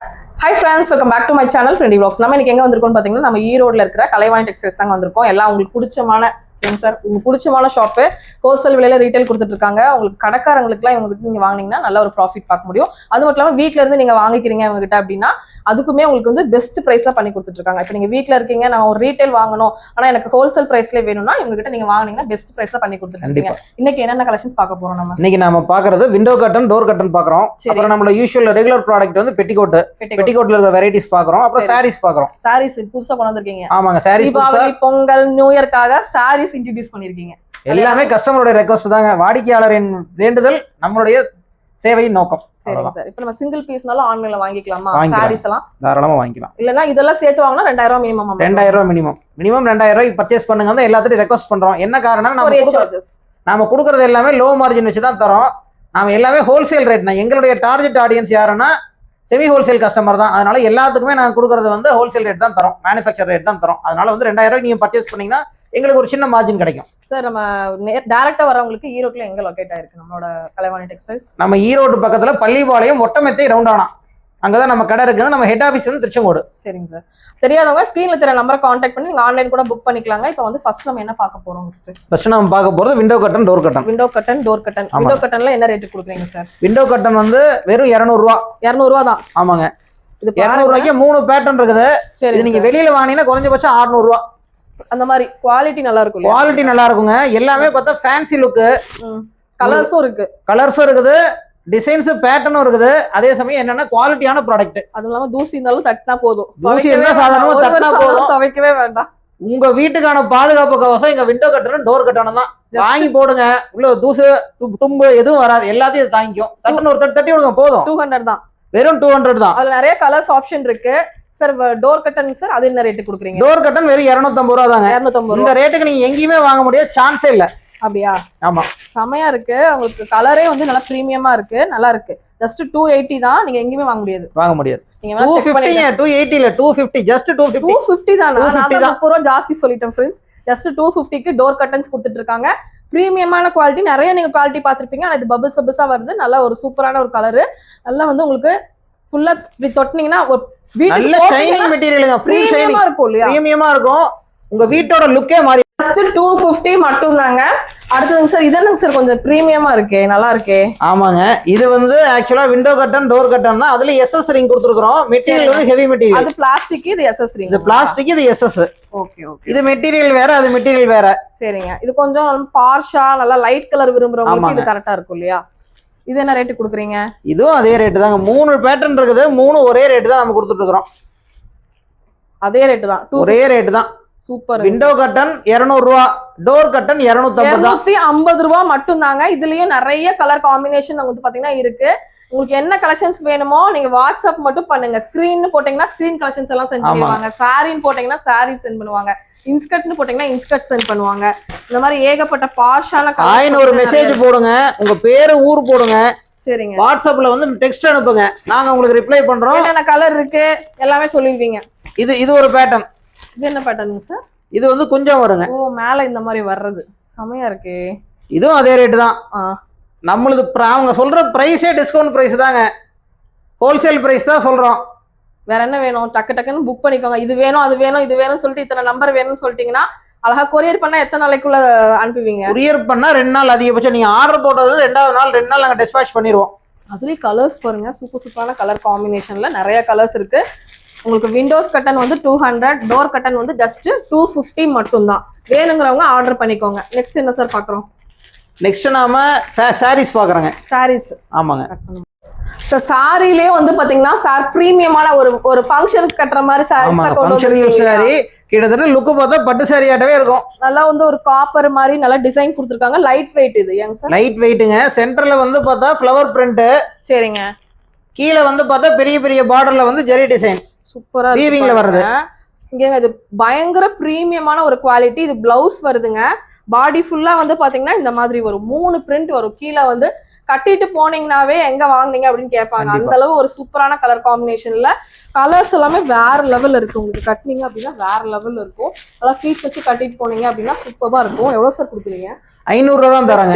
Hi friends, welcome back to my channel Friendly Vlogs. நம்ம இன்னைக்கு எங்க வந்திருக்கோம்னு பாத்தீங்கன்னா நம்ம ஈரோட்ல இருக்கிற கலைவாணி டெக்ஸ்டைல்ஸ் தாங்க வந்திருக்கோம். எல்லாம் உங்களுக்கு பிடிச்சமான சார் உங்களுக்கு பிடிச்சமான ஷாப் ஹோல்சேல் விலையில ரீட்டைல் கொடுத்துட்டு இருக்காங்க. உங்களுக்கு கடைக்காரங்களுக்குலாம் இவங்க கிட்ட நீங்க வாங்குனீங்கன்னா நல்ல ஒரு ப்ராஃபிட் பார்க்க முடியும். அது மட்டும் இல்லாம வீட்ல இருந்து நீங்க வாங்கிக்கிறீங்க இவங்க கிட்ட அப்படின்னா அதுக்குமே உங்களுக்கு வந்து பெஸ்ட் பிரைஸ்ல பண்ணி கொடுத்துட்டு இருக்காங்க. இப்போ நீங்க வீட்ல இருக்கீங்க நான் ஒரு ரீட்டைல் வாங்கணும் ஆனா எனக்கு ஹோல்சேல் பிரைஸ்ல வேணும்னா இவங்க கிட்ட நீங்க வாங்குனீங்கன்னா பெஸ்ட் பிரைஸ்ல பண்ணி கொடுத்துட்டு இருக்கீங்க. இன்னைக்கு என்னென்ன கலெக்ஷன்ஸ் பார்க்க போறோம் நம்ம? இன்னைக்கு நாம பாக்குறது விண்டோ கர்டன், டோர் கர்டன் பாக்குறோம். அப்புறம் நம்மளோட யூசுவல் ரெகுலர் ப்ராடக்ட் வந்து பெட்டிகோட். பெட்டிகோட்ல இருக்க வெரைட்டிஸ் பாக்குறோம். அப்புறம் சாரீஸ் பாக்குறோம். சாரீஸ் புதுசா கொண்டு வந்திருக்கீங்க. ஆமாங்க, சாரீஸ் தீபாவளி, பொங்கல், நியூ இயர்க்காக சாரீஸ் இன்ட்ரோ듀ஸ் பண்ணிருக்கீங்க. எல்லாமே கஸ்டமரோட ரெக்வஸ்ட் தாங்க. வாடிக்கையாளரின் வேண்டுதல் நம்மளுடைய சேவையின் நோக்கம். சரிங்க சார். இப்போ நம்ம சிங்கிள் பீஸ்னால ஆன்லைன்ல வாங்கிக்கலாமா? சாரீஸ் எல்லாம் தாராளமா வாங்கிக்கலாம். இல்லனா இதெல்லாம் சேர்த்து வாங்குனா 2000 ரூபாய் மினிமம். 2000 ரூபாய் மினிமம் 2000 ரூபாய்க்கு பர்ச்சேஸ் பண்ணுங்க. அந்த எல்லாத்தையும் ரெக்வஸ்ட் பண்றோம். என்ன காரணம், நாம கொடுக்கறது எல்லாமே லோ மார்ஜின் வச்சு தான் தரோம். நாம எல்லாமே ஹோல்சேல் ரேட்னா எங்களுடைய டார்கெட் ஆடியன்ஸ் யாருன்னா செமி ஹோல்சேல் கஸ்டமர் தான். அதனால எல்லாத்துக்குமே நாங்கள் கொடுக்கறது வந்து ஹோல்சேல் ரேட் தான் தரோம், மேனுஃபேக்சர் ரேட் தான் தரோம். அதனால வந்து 2000 ரூபாய்க்கு நீங்க பர்ச்சேஸ் பண்ணீங்கன்னா எங்களுக்கு ஒரு சின்ன மார்ஜின் கிடைக்கும். சார் நம்ம டைரக்டா வரவங்களுக்கு ஈரோட்ல எங்க லொகேட் ஆயிருக்கு நம்மளோட கலைவாணி டெக்ஸ்டைல்ஸ்? நம்ம ஈரோடு பக்கத்துல பள்ளிபாளையம் ஒட்டமெத்தை ரவுண்டானா அங்கதான் நம்ம கடை இருக்குது. நம்ம ஹெட் ஆஃபீஸ் வந்து திருச்செங்கோடு. சரிங்க சார். தெரியாதவங்க ஸ்கிரீன்ல தெரிய நம்பரை கான்டாக்ட் பண்ணி நீங்க ஆன்லைன் கூட புக் பண்ணிக்கலாங்க. இப்போ வந்து ஃபர்ஸ்ட் நம்ம என்ன பார்க்க போறோம்? ஃபர்ஸ்ட் நம்ம பார்க்க போறது window curtain, door curtain. Window curtain, door curtain. Window கர்டன்ல என்ன ரேட் கொடுக்குறீங்க சார்? விண்டோ கர்டன் வந்து வெறும் 200 ரூபாய். 200 ரூபாய் தான். ஆமாங்க, இது 200 ரூபாய்க்கு 3 பேட்டர்ன் இருக்குது. இது நீங்க வெளியில வாங்கினீங்கன்னா குறைஞ்சபட்சம் 600 ரூபாய். அந்த மாதிரி குவாலிட்டி நல்லா இருக்கும். குவாலிட்டி நல்லா இருக்குங்க. எல்லாமே பார்த்தா ஃபேன்சி லுக்கு, கலர்ஸும் இருக்குது, டிசைன்ஸ் பேட்டர்னும் இருக்குது. அதே சமயம் என்னன்னா குவாலிட்டியான ப்ராடக்ட். அது இல்லாம தூசி இருந்தாலும் தட்டினா போதும். தூசி இருந்தா சாதாரணமா தட்டினா போதும், துவைக்கவே வேண்டாம். உங்க வீட்டுக்கான பாதுகாப்பு கவசம் எங்க விண்டோ கட்டணும் டோர் கட்டணும் தான். வாங்கி போடுங்க, உள்ள தூசு தும்பு எதுவும் வராது, எல்லாத்தையும் தாங்கிக்கும். தட்டுன்னு ஒரு தட்டி விடுங்க போதும். 200 தான், வெறும் 200 தான். அதுல நிறைய கலர்ஸ் ஆப்ஷன் இருக்கு சார். டோர் கட்டன் சார் அது என்ன ரேட் கொடுக்குறீங்க? டோர் கட்டன் வெறும் 250 ரூபா தாங்க. 250. இந்த ரேட்டுக்கு நீங்க எங்கேயுமே வாங்க முடியாது, சான்ஸே இல்ல. அப்படியா? ஆமா, செமையா இருக்கு. உங்களுக்கு கலரே வந்து நல்லா பிரீமியமா இருக்கு, நல்லா இருக்கு. ஜஸ்ட் 280 தான், நீங்க எங்கேயுமே வாங்க முடியாது. நீங்க 250 280 இல்ல 250, ஜஸ்ட் 250 தான். நான் 30 ரூபா ஜாஸ்தி சொல்லிட்டேன் ஃப்ரெண்ட்ஸ். ஜஸ்ட் 250க்கு டோர் கட்டன்ஸ் கொடுத்துட்டு இருக்காங்க. பிரீமியமான குவாலிட்டி, நிறைய நீங்க குவாலிட்டி பார்த்திருப்பீங்க. ஆனா இது பபிள்ஸ் பபிள்ஸா வருது. நல்லா ஒரு சூப்பரான ஒரு கலரு. நல்லா வந்து உங்களுக்கு ஃபுல்லா இப்படி தொட்டினீங்கன்னா ஒரு நல்ல ஷைனிங் மெட்டீரியலுங்க. ஃபுல் ஷைனிங்கா இருக்கும் இல்லையா? பிரீமியமா இருக்கும். உங்க வீட்டோட லுக்கே மாறி. ஜஸ்ட் 250 மட்டும் தாங்க. அடுத்ததுங்க சார், இது என்னங்க சார் கொஞ்சம் பிரீமியமா இருக்கே, நல்லா இருக்கே? ஆமாங்க, இது வந்து ஆக்சுவலா விண்டோ கர்டன், டோர் கர்டன் தான். அதுல எஸ்எஸ் ரிங் கொடுத்துருக்கோம். மெட்டீரியல் வந்து ஹெவி மெட்டீரியல். அது பிளாஸ்டிக், இது எஸ்எஸ் ரிங். இது பிளாஸ்டிக், இது எஸ்எஸ். Okay okay. இது மெட்டீரியல் வேற, அது மெட்டீரியல் வேற. சரிங்க. இது கொஞ்சம் பார்ஷா நல்லா லைட் கலர் விரும்புறவங்களுக்கு இது கரெக்டா இருக்கும் இல்லையா? இது என்ன ரேட் கொடுக்குறீங்க? இதுவும் அதே ரேட் தாங்க. 3 பேட்டர்ன் இருக்குது, 3 ஒரே ரேட் தான் நம்ம கொடுத்துட்டு இருக்கோம். அதே ரேட் தான், ஒரே ரேட் தான். சூப்பர். விண்டோ கர்டன் 200 ரூபா, டோர் கர்டன் 250 ரூபா மட்டும் தாங்க. இதுலயும் நிறைய கலர் காம்பினேஷன் வந்து பாத்தீங்கன்னா இருக்கு. உங்களுக்கு என்ன கலெக்ஷன்ஸ் வேணுமோ நீங்க வாட்ஸ்அப் மட்டும் பண்ணுங்க. ஸ்கிரீன் போட்டீங்கன்னா ஸ்கிரீன் கலெக்ஷன்ஸ் எல்லாம் சென்ட் பண்ணுவாங்க. சாரின்னு போட்டீங்கன்னா சாரி சென்ட் பண்ணுவாங்க. இன்ஸ்கர்ட்னு போட்டீங்கன்னா இன்ஸ்கர்ட் சென்ட் பண்ணுவாங்க. இந்த மாதிரி ஏகப்பட்ட பார்ஷான ஒரு மெசேஜ் போடுங்க, உங்க பேரு ஊர் போடுங்க. சரிங்க. வாட்ஸ்அப்ல வந்து டெக்ஸ்ட் அனுப்புங்க, நாங்க உங்களுக்கு ரிப்ளை பண்றோம். என்னென்ன கலர் இருக்கு எல்லாமே சொல்லிடுவீங்க. இது ஒரு பேட்டர்ன். இது என்ன பேட்டர்னுங்க சார்? இது வந்து கொஞ்சம் வருங்க. ஓ, மேல இந்த மாதிரி வர்றது செமையா இருக்கு. இதுவும் அதே ரேட் தான். நம்மளுது அவங்க சொல்ற பிரைஸே டிஸ்கவுண்ட் பிரைஸ் தாங்க. ஹோல்சேல் பிரைஸ் தான் சொல்றோம். வேற என்ன வேணும்? டக்கு டக்குன்னு புக் பண்ணிக்கோங்க. இது வேணும், அது வேணும், இது வேணும்னு சொல்லிட்டு இத்தனை நம்பர் வேணும்னு சொல்லிட்டீங்கன்னா அழகா கொரியர் பண்ணா எத்தனை நாளைக்குள்ள அனுப்புவீங்க? கொரியர் பண்ணா 2 நாள் அதிகபட்சம். நீங்க ஆர்டர் போட்டது 2வது நாள், 2 நாள் நாங்க டிஸ்பேட்ச் பண்ணிடுவோம். அதுலயும் கலர்ஸ் பாருங்க, சூப்பர் சூப்பரான கலர் காம்பினேஷன்ல நிறைய கலர்ஸ் இருக்கு. உங்களுக்கு விண்டோஸ் கட்டன் வந்து 200, டோர் கட்டன் வந்து ஜஸ்ட் 250 மட்டும் தான். வேணுங்கிறவங்க ஆர்டர் பண்ணிக்கோங்க. நெக்ஸ்ட் என்ன சார் பாக்குறோம்? நெக்ஸ்ட் நாம சாரீஸ் பாக்குறோங்க. சாரீஸ். ஆமாங்க சார், சாரிலே வந்து பாத்தீங்கன்னா சார் பிரீமியமான ஒரு ஃபங்க்ஷனுக்கு கட்டுற மாதிரி சாரீஸ் தான் கொண்டு வந்திருக்காங்க. கிட்டத்தட்ட லுக் பார்த்தா பட்டு சாரி ஆட்டவே இருக்கும். நல்லா வந்து ஒரு காப்பர் மாதிரி நல்லா டிசைன் கொடுத்துருக்காங்க. Light weight. இது ஏங்க சார்? லைட் வெயிட்டுங்க. சென்டர்ல வந்து பார்த்தா ஃப்ளவர் பிரிண்ட். சரிங்க. கீழே வந்து பார்த்தா பெரிய பெரிய பார்டர்ல வந்து ஜெரி டிசைன் சூப்பரா வீவிங்ல வருது. இங்க இது பயங்கர பிரீமியமான ஒரு குவாலிட்டி. இது பிளவுஸ் வருதுங்க. பாடி ஃபுல்லா வந்து பாத்தீங்கன்னா இந்த மாதிரி வரும். 3 பிரிண்ட் வரும். கீழே வந்து கட்டிட்டு போனீங்கன்னாவே எங்க வாங்குனீங்க அப்படின்னு கேட்பாங்க. அந்த அளவு ஒரு சூப்பரான கலர் காம்பினேஷன்ல கலர்ஸ் எல்லாமே வேற லெவல் இருக்கு. உங்களுக்கு கட்டினீங்க அப்படின்னா வேற லெவல் இருக்கும். நல்லா ஃபீட்ஸ் வச்சு கட்டிட்டு போனீங்க அப்படின்னா சூப்பரா இருக்கும். எவ்வளவு சார் கொடுக்குறீங்க? 500 தான் தராங்க.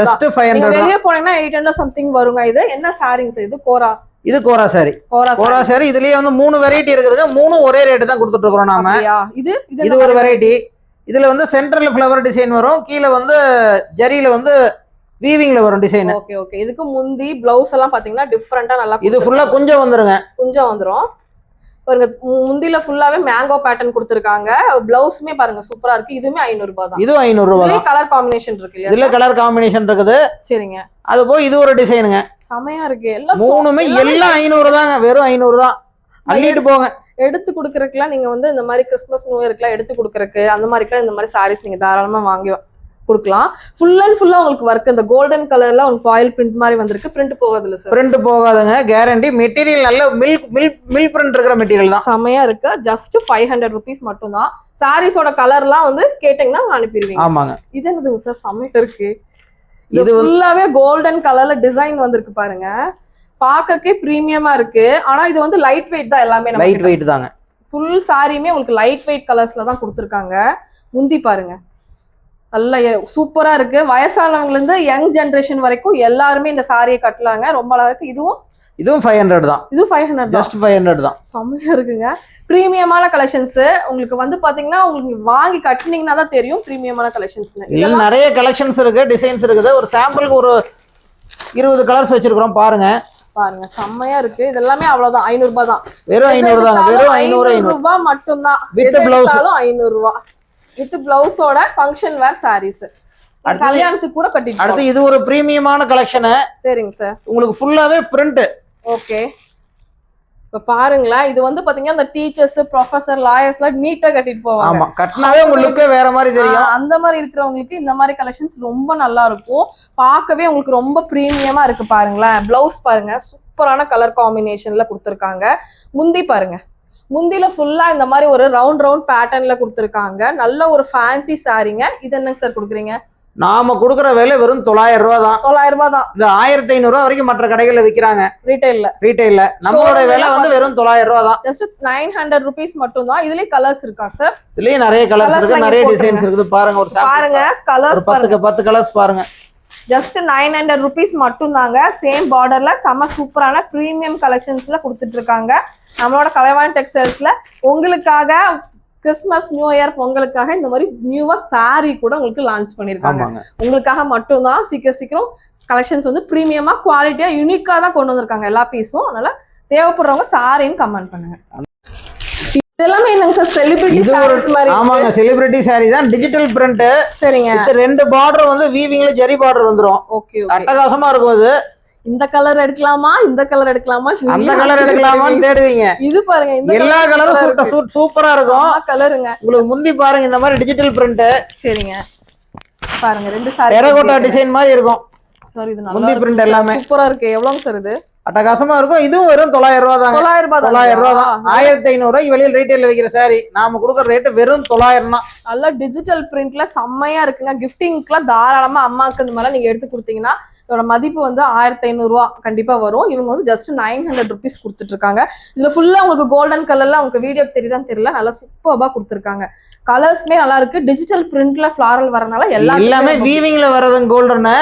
ஜஸ்ட் 500. நீங்க வெளிய போனீங்கன்னா 800 சம்திங் வருங்க. இது என்ன சாரிங்க சார்? இது கோரா. இது கோரா சாரி. கோரா சாரி இதுலயே வந்து 3 வெரைட்டி இருக்குதுங்க. 3 ஒரே ரேட்டு தான் கொடுத்துட்டு இருக்கோம் நாம. இது ஒரு வெரைட்டி. இதுல வந்து சென்டர்ல ஃப்ளவர் டிசைன் வரும், கீழே வந்து ஜரியில வந்து வீவிங்ல வரும் டிசைன். Okay okay. இதுக்கு முந்தி பிளவுஸ் எல்லாம் பாத்தீங்கன்னா டிஃபரெண்டா நல்லா இது ஃபுல்லா குஞ்சம் வந்துருங்க. குஞ்சம் வந்துரும் பாருங்க. முந்தில ஃபுல்லாவே மேங்கோ பேட்டர்ன் கொடுத்திருக்காங்க. பிளவுஸுமே பாருங்க சூப்பரா இருக்கு. இதுமே 500 ரூபாய் தான். இது 500 ரூபாய் தான். கலர் காம்பினேஷன் இருக்கு இல்லையா? இதுல கலர் காம்பினேஷன் இருக்குது. சரிங்க. அது போய் இது ஒரு டிசைனுங்க. செமையா இருக்கு. எல்லாம் மூணுமே எல்லாம் 500 தாங்க. வெறும் 500 தான். அள்ளிட்டு போங்க. எடுத்து கொடுக்கறதுக்குலாம் நீங்க வந்து இந்த மாதிரி கிறிஸ்மஸ் நியூ இயர்க்குலாம் எடுத்து கொடுக்கறதுக்கு அந்த மாதிரிலாம் இந்த மாதிரி சாரீஸ் நீங்க தாராளமா வாங்கி கொடுக்கலாம். ஃபுல் அண்ட் ஃபுல்லா உங்களுக்கு ஒர்க். இந்த கோல்டன் கலர்ல உங்களுக்கு ஃபாயில் பிரிண்ட் மாதிரி வந்திருக்கு. பிரிண்ட் போகாதுல்ல சார்? பிரிண்ட் போகாதுங்க, கேரண்டி. மெட்டீரியல் நல்ல மில் பிரிண்ட் இருக்கிற மெட்டீரியல் தான். செமையா இருக்கு. ஜஸ்ட் 500 rupees மட்டும் தான். சாரீஸோட கலர்லாம் வந்து கேட்டீங்கன்னா அனுப்பிடுவீங்க. ஆமாங்க. இது என்னதுங்க சார்? செமையா இருக்கு. இது ஃபுல்லாவே கோல்டன் கலர்ல டிசைன் வந்திருக்கு பாருங்க. பாக்கறதுக்கே பிரீமியமா இருக்கு. ஆனா இது வந்து லைட் வெயிட் தான். எல்லாமே லைட் வெயிட் தாங்க. ஃபுல் சாரியுமே உங்களுக்கு லைட் வெயிட் கலர்ஸ்ல தான் கொடுத்துருக்காங்க. முந்தி பாருங்க நல்ல சூப்பரா இருக்கு. வயசானவங்கல இருந்து யங் ஜெனரேஷன் வரைக்கும் எல்லாருமே இந்த சாரியை கட்டலாங்க. ரொம்ப அழகா இருக்கு. இதுவும் 500 தான். இது 500 ஜஸ்ட் 500 தான். செம்மையா இருக்குங்க. பிரீமியமான கலெக்ஷன்ஸ் உங்களுக்கு வந்து பாத்தீங்கன்னா உங்களுக்கு வாங்கி கட்டினீங்கன்னா தான் தெரியும் பிரீமியமான கலெக்ஷன்ஸ். இதெல்லாம் நிறைய கலெக்ஷன்ஸ் இருக்கு, டிசைன்ஸ் இருக்குது. ஒரு சாம்பிளுக்கு ஒரு 20 கலர்ஸ் வச்சிருக்கிறோம் பாருங்க. பாருங்க செம்மையா இருக்கு. இதெல்லாமே அவ்வளவுதான். 500 ரூபாய் தான். வெறும் 500 தாங்க. வெறும் 500 ரூபாய் மட்டும் தான். வித் பிளவுஸ் 500 ரூபாய். வித் பிளவுஸோட ஃபங்க்ஷன் வேர் சாரீஸ். கல்யாணத்துக்கு கூட கட்டிட்டு. அடுத்து இது ஒரு பிரீமியமான கலெக்ஷன். சரிங்க சார். உங்களுக்கு ஃபுல்லாவே பிரிண்ட். ஓகே. இப்ப பாருங்களேன், இது வந்து பாத்தீங்கன்னா இந்த டீச்சர்ஸ், ப்ரொஃபசர், லாயர்ஸ்லாம் நீட்டா கட்டிட்டு போவாங்க. ஆமா, கட்டினாவே உங்களுக்கு வேற மாதிரி தெரியும். அந்த மாதிரி இருக்கிறவங்களுக்கு இந்த மாதிரி கலெக்ஷன்ஸ் ரொம்ப நல்லா இருக்கும். பார்க்கவே உங்களுக்கு ரொம்ப பிரீமியமா இருக்கு. பாருங்களேன், பிளவுஸ் பாருங்க சூப்பரான கலர் காம்பினேஷன்ல கொடுத்துருக்காங்க. முந்தி பாருங்க, முந்தில ஃபுல்லா இந்த மாதிரி ஒரு ரவுண்ட் பேட்டர்ன்ல கொடுத்துருக்காங்க. நல்ல ஒரு ஃபேன்சி சாரீங்க. இது என்னங்க சார் கொடுக்குறீங்க? நாம கொடுக்குற விலை வெறும் 900 ரூபாய் தான். 900 ரூபாய் தான். இது 1500 ரூபாய் வரைக்கும் மற்ற கடைகள்ல விக்கிறாங்க. ரீட்டைல்ல நம்மளோட விலை வந்து வெறும் 900 ரூபாய் தான். ஜஸ்ட் 900 rupees மட்டும் தான். இதுலயே கலர்ஸ் இருக்கா சார்? இதுலயே நிறைய கலர்ஸ் இருக்கு, நிறைய டிசைன்ஸ் இருக்குது. பாருங்க, ஒரு பாருங்க கலர்ஸ் பாருங்க. 10 கலர்ஸ் பாருங்க. ஜஸ்ட் 900 rupees மட்டும் தாங்க. சேம் பார்டர்ல செம சூப்பரான பிரீமியம் கலெக்ஷன்ஸ்ல கொடுத்துட்டு இருக்காங்க நம்மளோட கலைவாணி டெக்ஸ்டைல்ஸ்ல. உங்களுக்காக கிறிஸ்மஸ் நியூ இயர் பொங்கலுக்காக இந்த மாதிரி நியூவா சாரி கூட உங்களுக்கு லான்ச் பண்ணிருக்காங்க. உங்களுக்காக மட்டும்தான். சீக்கிரம் கலெக்ஷன்ஸ் வந்து பிரீமியமா குவாலிட்டியா யூனிக்கா தான் கொண்டு வந்திருக்காங்க எல்லா பீஸும். அதனால தேவைப்படுறவங்க சாரின்னு கமெண்ட் பண்ணுங்க. இதெல்லாமே என்னங்க சார்? செலிபிரிட்டி சாரீஸ் மாதிரி. ஆமாங்க, செலிபிரிட்டி சாரி தான். Digital print. சரிங்க. இது 2 பார்டர் வந்து வீவிங்ல ஜரி பார்டர் வந்துரும். ஓகே. அட்டகாசமா இருக்கும். அது இந்த கலர் எடுக்கலாமா, இந்த கலர் எடுக்கலாமா, அந்த கலர் எடுக்கலாமான்னு தேடுவீங்க. இது பாருங்க, இந்த எல்லா கலரும் சூப்பரா இருக்கும். கலருங்க உங்களுக்கு முந்தி பாருங்க இந்த மாதிரி டிஜிட்டல் பிரிண்ட். சரிங்க. பாருங்க 2 சாரி டெரகோட்டா டிசைன் மாதிரி இருக்கும். சார் இது முந்தி பிரிண்ட் எல்லாமே சூப்பரா இருக்கு. எவ்வளவுங்க சார் இது? அட்டகாசமா இருக்கும். இதுவும் வெறும் 900 ரூபாய் தாங்க. 900 ரூபாய் தான். 1500 ரூபாய்க்கு வெளியில் ரீட்டைல்ல விக்கிற சாரி நாம கொடுக்குற ரேட்டு வெறும் 900 தான். நல்ல டிஜிட்டல் பிரிண்ட்ல செம்மையா இருக்குங்க. கிஃப்டிங்க்குலாம் தாராளமா அம்மாக்கு இந்த மாதிரி நீங்க எடுத்து கொடுத்தீங்கன்னா இதோட மதிப்பு வந்து 1500 ரூபாய் கண்டிப்பா வரும். இவங்க வந்து ஜஸ்ட் 900 rupees கொடுத்துட்டு இருக்காங்க. இதுல ஃபுல்லா உங்களுக்கு கோல்டன் கலர்ல உங்களுக்கு வீடியோ தெரியுதான்னு தெரியல, நல்லா சூப்பர்பா கொடுத்துருக்காங்க. கலர்ஸ்மே நல்லா இருக்கு. டிஜிட்டல் பிரிண்ட்ல ஃபிளாரல் வரனால எல்லாமே வீவிங்ல வரதுங்க கோல்டன்.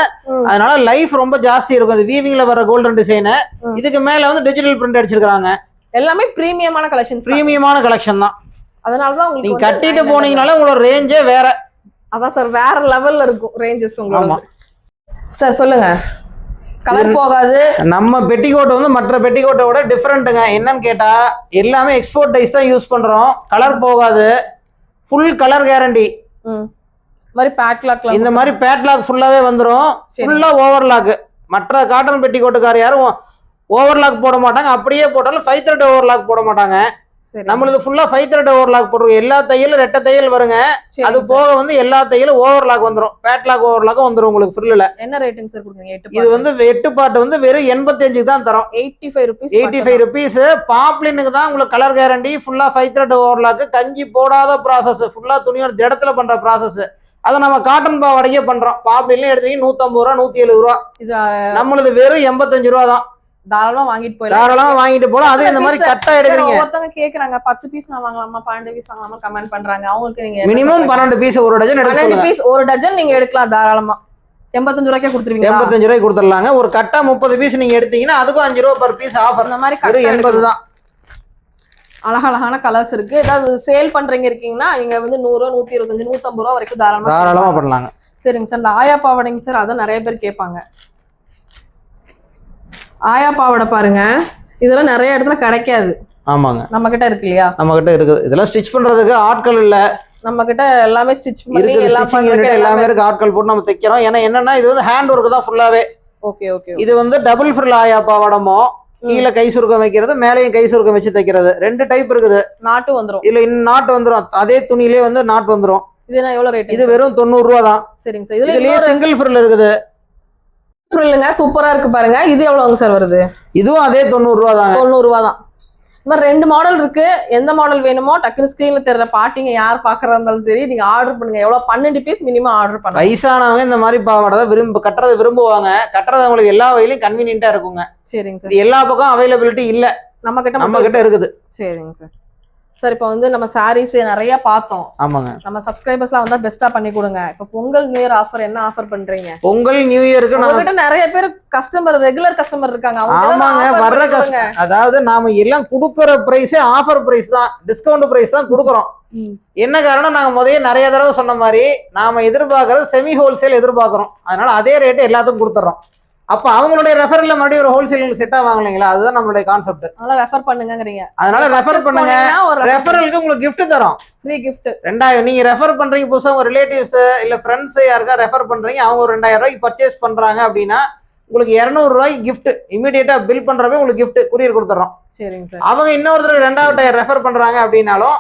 அதனால லைஃப் ரொம்ப ஜாஸ்தி இருக்கும். அது வீவிங்ல வர கோல்டன் டிசைன். இதுக்கு மேல வந்து டிஜிட்டல் பிரிண்ட் அடிச்சிருக்காங்க. எல்லாமே பிரீமியமான கலெக்ஷன்ஸ். பிரீமியமான கலெக்ஷன் தான். அதனாலதான் உங்களுக்கு நீங்க கட்டிட்டு போனீங்கனால உங்களோட ரேஞ்சே வேற. அதான் சார், வேற லெவல்ல இருக்கும் ரேஞ்சஸ் உங்களுக்கு. சார் சொல்லுங்க. கலர் போகாது. நம்ம பெட்டிகோட் வந்து மற்ற பெட்டிகோட்டை விட டிஃப்ரெண்ட்டுங்க. என்னன்னு கேட்டா எல்லாமே எக்ஸ்போர்ட் டைஸ் தான் யூஸ் பண்றோம். கலர் போகாது. Full colour guarantee. மாதிரி பேட்லாக், இந்த மாதிரி பேட்லாக் ஃபுல்லாவே வந்துரும். ஃபுல்லா ஓவர்லாக். மற்ற காட்டன் பெட்டிகோட்டுக்கார யாரும் ஓவர்லாக் போட மாட்டாங்க. அப்படியே போட்டாலும் 5 thread ஓவர்லாக் போட மாட்டாங்க. நம்மளுக்கு ஃபுல்லா 5 thread ஓவர்லாக் போடுறோம். எல்லா தையலும் 2 தையல் வருங்க. அது போக வந்து எல்லா தையலும் ஓவர்லாக் வந்துரும். பேட்லாக் ஓவர்லாக் வந்துரும் உங்களுக்கு ஃப்ரில்ல. என்ன ரேட்டுங்க சார் கொடுக்குறீங்க? இது வந்து 8 பார்ட் வந்து வெறும் 85 தான் தரோம். 85 rupees. 85 rupees. பாப்ளினுக்கு தான் உங்களுக்கு கலர் கேரண்டி. ஃபுல்லா 5 thread ஓவர்லாக். கஞ்சி போடாத ப்ராசஸ். ஃபுல்லா துணியோட ஜடத்துல பண்ற ப்ராசஸ். அதை நம்ம காட்டன் பாவாடையே பண்றோம். பாப்ளின்ல எடுத்தீங்க 150 ரூபா, 170 ரூபா. நம்மளது வெறும் 85 ரூபா தான். தாராளமா வாங்கிட்டு போயிடலாம். தாராளமா வாங்கிட்டு போலாம். அது இந்த மாதிரி கட்டா எடுக்கிறீங்க. ஒருத்தவங்க கேக்குறாங்க 10 பீஸ் நான் வாங்கலாமா, 12 பீஸ் வாங்கலாமா கமெண்ட் பண்றாங்க. அவங்களுக்கு நீங்க மினிமம் 12 பீஸ், ஒரு டஜன் எடுக்கலாம். 12 பீஸ் ஒரு டஜன் நீங்க எடுக்கலாம் தாராளமா. 85 ரூபாய்க்கே கொடுத்துருவீங்க. 85 ரூபாய்க்கு கொடுத்துடலாங்க. ஒரு கட்டா 30 பீஸ் நீங்க எடுத்தீங்கன்னா அதுக்கும் 5 ரூபா பர் பீஸ் ஆஃபர். இந்த மாதிரி வெறும் 80 தான். அழகழகான கலர்ஸ் இருக்கு. ஏதாவது சேல் பண்றீங்க இருக்கீங்கன்னா நீங்க வந்து 100, 125, 150 ரூபா வரைக்கும் தாராளமா பண்ணலாங்க. சரிங்க சார். இந்த ஆயா பாவாடைங்க சார், அதான் நிறைய பேர் கேட்பாங்க. ஆயா பாவாடை பாருங்க, இதெல்லாம் நிறைய இடத்துல கிடைக்காது. ஆமாங்க, நம்ம கிட்ட இருக்கு இல்லையா? நம்ம கிட்ட இருக்குது. இதெல்லாம் ஸ்டிச் பண்றதுக்கு ஆட்கள் இல்ல, நம்ம கிட்ட எல்லாமே ஸ்டிச் பண்ணி எல்லாமே இருக்கு. ஆட்கள் போட்டு நம்ம தைக்கிறோம். ஏன்னா என்னன்னா இது வந்து ஹேண்ட் ஒர்க் தான் ஃபுல்லாவே. Okay okay. இது வந்து டபுள் ஃப்ரில் ஆயா பாவாடமோ, கீழே கை சுருக்கம் வைக்கிறது, மேலேயும் கை சுருக்கம் வச்சு தைக்கிறது. 2 டைப் இருக்குது. நாட்டு வந்துரும் இல்ல இன்னும் நாட்டு வந்துரும். அதே துணியிலே வந்து நாட்டு வந்துரும். இது என்ன எவ்வளவு ரேட்? இது வெறும் 90 ரூபா தான். சரிங்க சார். இதுலயே சிங்கிள் ஃப்ரில் இருக்குது. ஃப்ரில்லுங்க சூப்பரா இருக்கு பாருங்க. இது எவ்வளவுங்க சார் வருது? இதுவும் அதே 90 ரூபா தாங்க. 90 ரூபா தான். இந்த மாதிரி 2 மாடல் இருக்கு. எந்த மாடல் வேணுமோ டக்குனு ஸ்கிரீன்ல தெரியற பாட்டிங்க யார் பாக்குறதா இருந்தாலும் சரி நீங்க ஆர்டர் பண்ணுங்க. எவ்வளவு 12 பீஸ் மினிமம் ஆர்டர் பண்ணுங்க. வயசானவங்க இந்த மாதிரி பாவாடை தான் கட்டுறது விரும்புவாங்க. கட்டுறது அவங்களுக்கு எல்லா வகையிலும் கன்வீனியன்ட்டா இருக்குங்க. சரிங்க சார். இது எல்லா பக்கம் அவைலபிலிட்டி இல்ல, நம்ம கிட்ட இருக்குது. சரிங்க சார். சார் இப்போ வந்து நம்ம சாரீஸ் நிறைய பார்த்தோம். ஆமாங்க. நம்ம சப்ஸ்கிரைபர்ஸ்லாம் வந்தா பெஸ்டா பண்ணி கொடுங்க. இப்போ பொங்கல் நியூ இயர் ஆஃபர் என்ன ஆஃபர் பண்றீங்க? பொங்கல் நியூ இயருக்கு நம்மகிட்ட நிறைய பேர் கஸ்டமர் ரெகுலர் கஸ்டமர் இருக்காங்க. ஆமாங்க, வர்ற கஸ்டமர் அதாவது நாம எல்லாம் கொடுக்குற பிரைஸே ஆஃபர் பிரைஸ் தான், டிஸ்கவுண்ட் பிரைஸ் தான் கொடுக்குறோம். என்ன காரணம், நாங்க முதல்ல நிறைய தடவை சொன்ன மாதிரி நாம எதிர்பார்க்கறது செமி ஹோல்சேல் எதிர்பார்க்கிறோம். அதனால அதே ரேட்டு எல்லாத்துக்கும் கொடுத்துறோம். அப்ப அவங்களுடைய ரெஃபரல்ல மறுபடியும் ஒரு ஹோல்சேல் செட் ஆவாங்க இல்லைங்களா? அதுதான் நம்மளுடைய கான்செப்ட். அதனால ரெஃபர் பண்ணுங்கங்கறீங்க. அதனால ரெஃபர் பண்ணுங்க. ரெஃபரலுக்கு உங்களுக்கு gift தரோம். Free gift 2000. நீங்க ரெஃபர் பண்றீங்க, புதுசா உங்க ரிலேட்டிவ்ஸ் இல்ல ஃப்ரெண்ட்ஸ் யாருக்கா ரெஃபர் பண்றீங்க, அவங்க ஒரு 2000 ரூபாய்க்கு பர்ச்சேஸ் பண்றாங்க அப்படின்னா உங்களுக்கு 200 ரூபாய்க்கு gift இமிடியேட்டா பில் பண்றப்ப உங்களுக்கு gift courier கொடுத்துறோம். சரிங்க சார். அவங்க இன்னொருத்தர் 2000 ரெஃபர் பண்றாங்க அப்படின்னாலும்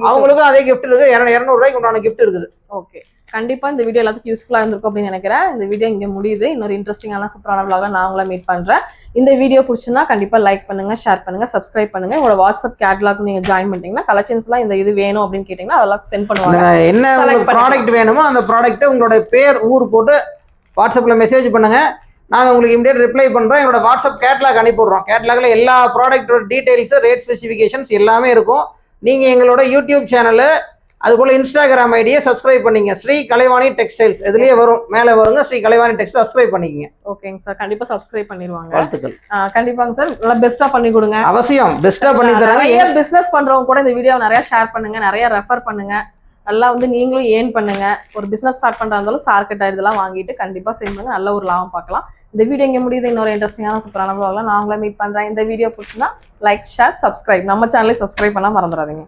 அவங்களுக்கும் அதே gift இருக்கு. 200 ரூபாய்க்கு உண்டான gift இருக்குது. ஓகே, கண்டிப்பா இந்த வீடியோ எல்லாத்துக்கும் யூஸ்ஃபுல்லா இருந்திருக்கும் அப்படின்னு நினைக்கிறேன். இந்த வீடியோ இங்க முடியுது. இன்னொரு இன்ட்ரெஸ்டிங்கான சூப்பரான vlogல நான் உங்களை மீட் பண்றேன். இந்த வீடியோ பிடிச்சுன்னா கண்டிப்பா லைக் பண்ணுங்க, ஷேர் பண்ணுங்க, சப்ஸ்கிரைப் பண்ணுங்க. உங்களோட வாட்ஸ்அப் கேட்டலாக் நீங்க ஜாயின் பண்ணிட்டீங்கன்னா கலெக்ஷன்ஸ்லாம் இந்த இது வேணும் அப்படின்னு கேட்டீங்கன்னா அதெல்லாம் சென்ட் பண்ணுவாங்க. என்ன உங்களுக்கு ப்ராடக்ட் வேணுமோ அந்த ப்ராடக்ட்டை உங்களோட பேர் ஊர் போட்டு வாட்ஸ்அப்ல மெசேஜ் பண்ணுங்க. நாங்கள் உங்களுக்கு இமிடியேட் ரிப்ளை பண்ணுறோம். எங்களோட வாட்ஸ்அப் கேட்லாக் அனுப்பிடுறோம். கேட்லாக்ல எல்லா ப்ராடக்ட்டோட டீடைல்ஸ், ரேட் ஸ்பெசிஃபிகேஷன்ஸ் எல்லாமே இருக்கும். நீங்கள் எங்களோட யூடியூப் சேனலு அதுபோல் இன்ஸ்டாகிராம் ஐடியை சப்ஸ்கிரைப் பண்ணிங்க. ஸ்ரீ கலைவாணி டெக்ஸ்டைல்ஸ் இதுலேயே வரும், மேலே வருங்க. ஸ்ரீ கலைவாணி டெக்ஸ்டைல் சப்ஸ்கிரைப் பண்ணிக்கங்க. ஓகேங்க சார், கண்டிப்பாக சப்ஸ்கிரைப் பண்ணிடுவாங்க. வாழ்த்துக்கள். கண்டிப்பாங்க சார், நல்லா பெஸ்ட்டாக பண்ணி கொடுங்க. அவசியம் பெஸ்ட்டாக பண்ணி தராங்க. நிறைய பிஸ்னஸ் பண்ணுறவங்க கூட இந்த வீடியோவை நிறையா ஷேர் பண்ணுங்க, நிறைய ரெஃபர் பண்ணுங்க. நல்லா வந்து நீங்களும் ஏர்ன் பண்ணுங்க. ஒரு பிசினஸ் ஸ்டார்ட் பண்றதா இருந்தாலும் சார்கெட் இதெல்லாம் வாங்கிட்டு கண்டிப்பா செய்யுங்க, நல்ல ஒரு லாபம் பார்க்கலாம். இந்த வீடியோ இங்க முடியுது. இன்னொரு இன்ட்ரெஸ்டிங்கான சூப்பரான vlogல நான் உங்களை மீட் பண்றேன். இந்த வீடியோ பிடிச்சிருந்தா லைக், ஷேர், சப்ஸ்கிரைப். நம்ம சேனலை சப்ஸ்கிரைப் பண்ண மறந்துடாதீங்க.